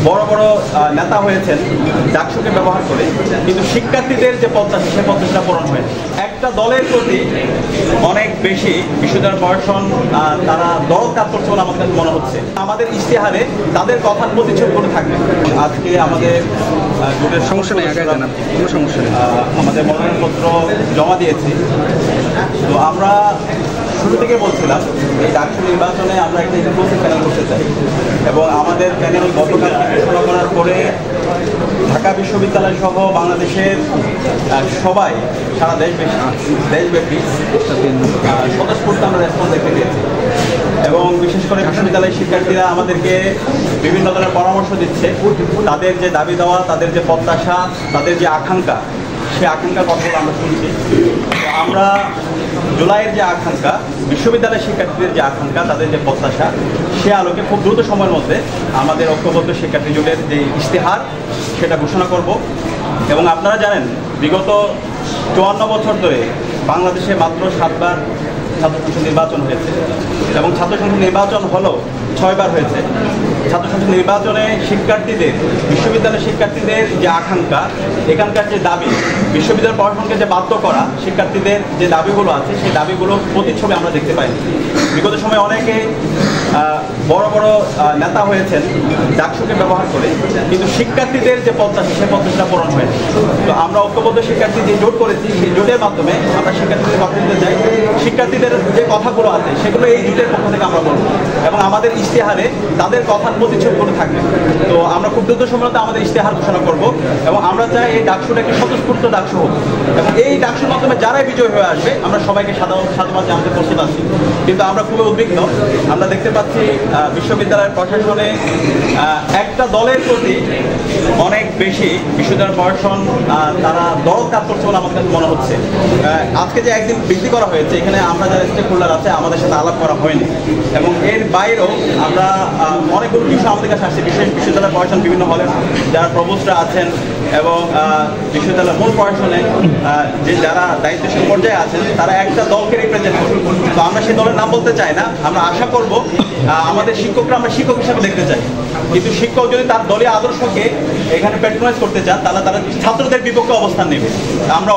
বড় বড় নেতা হয়েছেন ডাকসুকে ব্যবহার করে, কিন্তু শিক্ষার্থীদের যে প্রত্যাশা সে প্রত্যাশা পূরণ হয় একটা দলের প্রতি অনেক বেশি বিশ্ববিদ্যালয় প্রশাসন তারা দরদ কাজ করছে বলে আমার কাছে মনে হচ্ছে। আমাদের ইশতেহারে তাদের কথার প্রতিচ্ছবি করে থাকবে। আজকে আমাদের জোটের সমস্যা নেই, আগে জানান, কোনো সমস্যা নেই। আমাদের মনোনয়নপত্র জমা দিয়েছি। তো আমরা শুরু থেকে বলছিলাম এই ডাকসু নির্বাচনে আমরা একটা ইনক্লুসিভ প্যানেল করতে চাই, এবং আমাদের প্যানেল গতকাল ঘোষণা করার পরে ঢাকা বিশ্ববিদ্যালয় সহ বাংলাদেশের সবাই সারা দেশব্যাপী স্বতঃস্ফূর্ত আমরা রেসপন্স দেখতে পেয়েছি, এবং বিশেষ করে বিশ্ববিদ্যালয়ের শিক্ষার্থীরা আমাদেরকে বিভিন্ন ধরনের পরামর্শ দিচ্ছে। তাদের যে দাবি দেওয়া, তাদের যে প্রত্যাশা, তাদের যে আকাঙ্ক্ষা, সেই আকাঙ্ক্ষার কথাগুলো আমরা শুনছি। আমরা জুলাইয়ের যে আকাঙ্ক্ষা, বিশ্ববিদ্যালয়ের শিক্ষার্থীদের যে আকাঙ্ক্ষা, তাদের যে প্রত্যাশা, সে আলোকে খুব দ্রুত সময়ের মধ্যে আমাদের ঐক্যবদ্ধ শিক্ষার্থী জোটের যে ইশতেহার সেটা ঘোষণা করব। এবং আপনারা জানেন বিগত 54 বছর ধরে বাংলাদেশে মাত্র 7 বার ছাত্র সংসদ নির্বাচন হয়েছে, এবং ছাত্র সংসদ নির্বাচন হলো 6 বার হয়েছে। ছাত্র সংসদ নির্বাচনে শিক্ষার্থীদের, বিশ্ববিদ্যালয়ের শিক্ষার্থীদের যে আকাঙ্ক্ষা, এখানকার যে দাবি, বিশ্ববিদ্যালয় প্রশাসনকে যে বাধ্য করা শিক্ষার্থীদের যে দাবিগুলো আছে, সেই দাবিগুলো প্রতিচ্ছবি আমরা দেখতে পাই। বিগত সময়ে অনেকে বড় বড় নেতা হয়েছেন ডাকসুকে ব্যবহার করে, কিন্তু শিক্ষার্থীদের যে প্রত্যাশা সে প্রত্যাশা পূরণ হয়। তো আমরা ঐক্যবদ্ধ শিক্ষার্থী যে জোট করেছি, সেই জোটের মাধ্যমে আমরা শিক্ষার্থীদের কথা দিতে চাই। শিক্ষার্থীদের যে কথাগুলো আছে সেগুলো এই জোটের পক্ষ থেকে আমরা বলবো, এবং আমাদের ইশতেহারে তাদের কথার প্রতিচ্ছবি করে থাকবে। তো আমরা খুব দ্রুত সময়তে আমাদের ইশতেহার ঘোষণা করব, এবং আমরা চাই এই ডাকসুটা একটি স্বতঃস্ফূর্ত ডাকসু হোক, এবং এই ডাকসুর মাধ্যমে যারাই বিজয় হয়ে আসবে আমরা সবাইকে সাধুবাদ জানাতে প্রস্তুত আছি। কিন্তু আমরা খুবই উদ্বিগ্ন, আমরা দেখতে পাচ্ছি বিশ্ববিদ্যালয়ের প্রশাসনে একটা দলের প্রতি অনেক বেশি বিশ্ববিদ্যালয় প্রশাসন তারা দরদ কাজ করছে বলে আমার কাছে মনে হচ্ছে। আজকে যে একদিন বৃদ্ধি করা হয়েছে, এখানে আমরা যারা স্টেক হোল্ডার আছে আমাদের সাথে আলাপ করা হয়নি, এবং এর বাইরেও আমরা অনেকগুলো বিষয় আমাদের কাছে আসছে। বিশ্ববিদ্যালয় প্রশাসন বিভিন্ন হলে যারা প্রভোস্টরা আছেন, এবং বিশ্ববিদ্যালয়ের মূল প্রশাসনে যে যারা দায়িত্বশীল পর্যায়ে আছেন, তারা একটা দলকে রিপ্রেজেন্ট করবে। তো আমরা সেই দলের নাম বলতে চাই না, আমরা আশা করব আমাদের শিক্ষকরা আমরা শিক্ষক হিসেবে দেখতে চাই, কিন্তু শিক্ষক যদি তার দলীয় আদর্শকে এখানে প্যাট্রোনাইজ করতে চান, তাহলে তারা ছাত্রদের বিপক্ষে অবস্থান নেবে। আমরা